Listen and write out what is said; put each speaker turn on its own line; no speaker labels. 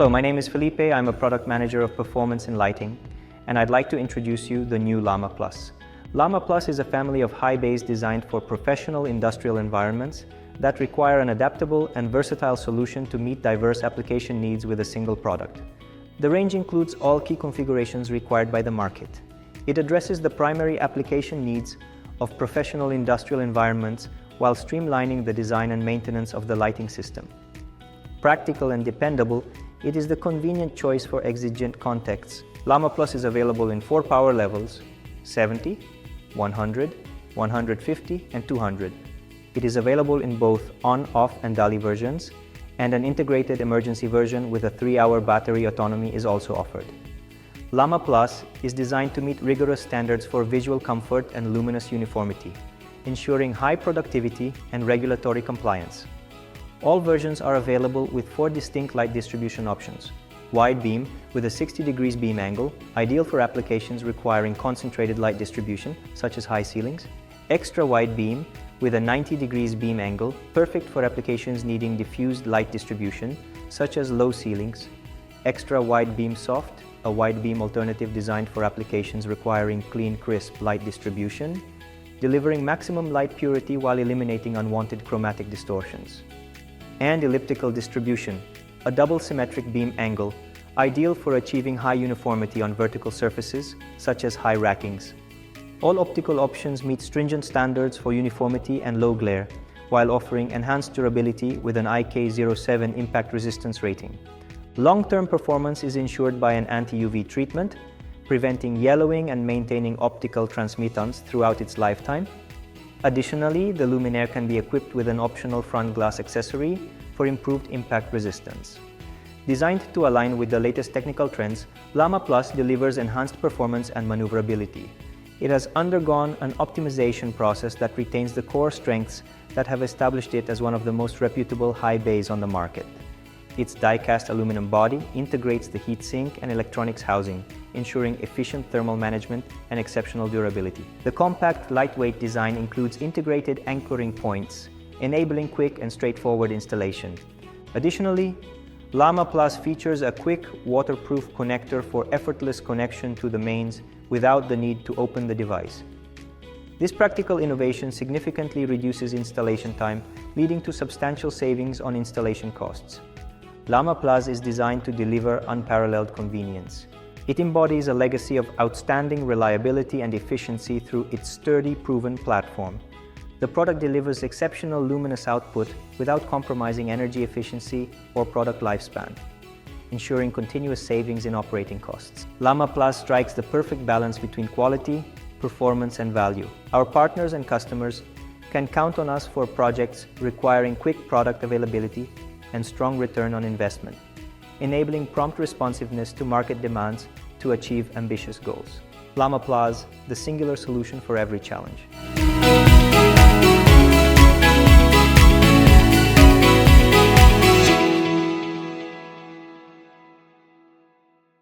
Hello, my name is Felipe. I'm a product manager of performance in lighting, and I'd like to introduce you the new LAMA Plus. LAMA Plus is a family of high bays designed for professional industrial environments that require an adaptable and versatile solution to meet diverse application needs with a single product. The range includes all key configurations required by the market. It addresses the primary application needs of professional industrial environments while streamlining the design and maintenance of the lighting system. Practical and dependable, it is the convenient choice for exigent contexts. LAMA Plus is available in 4 power levels: 70, 100, 150, and 200. It is available in both on, off, and DALI versions, and an integrated emergency version with a 3-hour battery autonomy is also offered. LAMA Plus is designed to meet rigorous standards for visual comfort and luminous uniformity, ensuring high productivity and regulatory compliance. All versions are available with 4 distinct light distribution options: wide beam with a 60 degrees beam angle, ideal for applications requiring concentrated light distribution, such as high ceilings; extra wide beam with a 90 degrees beam angle, perfect for applications needing diffused light distribution, such as low ceilings; extra wide beam soft, a wide beam alternative designed for applications requiring clean, crisp light distribution, delivering maximum light purity while eliminating unwanted chromatic distortions; and elliptical distribution, a double symmetric beam angle, ideal for achieving high uniformity on vertical surfaces, such as high rackings. All optical options meet stringent standards for uniformity and low glare, while offering enhanced durability with an IK07 impact resistance rating. Long-term performance is ensured by an anti-UV treatment, preventing yellowing and maintaining optical transmittance throughout its lifetime. Additionally, the luminaire can be equipped with an optional front glass accessory for improved impact resistance. Designed to align with the latest technical trends, LAMA Plus delivers enhanced performance and maneuverability. It has undergone an optimization process that retains the core strengths that have established it as one of the most reputable high bays on the market. Its die-cast aluminum body integrates the heatsink and electronics housing, ensuring efficient thermal management and exceptional durability. The compact, lightweight design includes integrated anchoring points, enabling quick and straightforward installation. Additionally, LAMA Plus features a quick, waterproof connector for effortless connection to the mains without the need to open the device. This practical innovation significantly reduces installation time, leading to substantial savings on installation costs. LAMA Plus is designed to deliver unparalleled convenience. It embodies a legacy of outstanding reliability and efficiency through its sturdy, proven platform. The product delivers exceptional luminous output without compromising energy efficiency or product lifespan, ensuring continuous savings in operating costs. LAMA Plus strikes the perfect balance between quality, performance, and value. Our partners and customers can count on us for projects requiring quick product availability and strong return on investment, enabling prompt responsiveness to market demands to achieve ambitious goals. LAMA Plus, the singular solution for every challenge.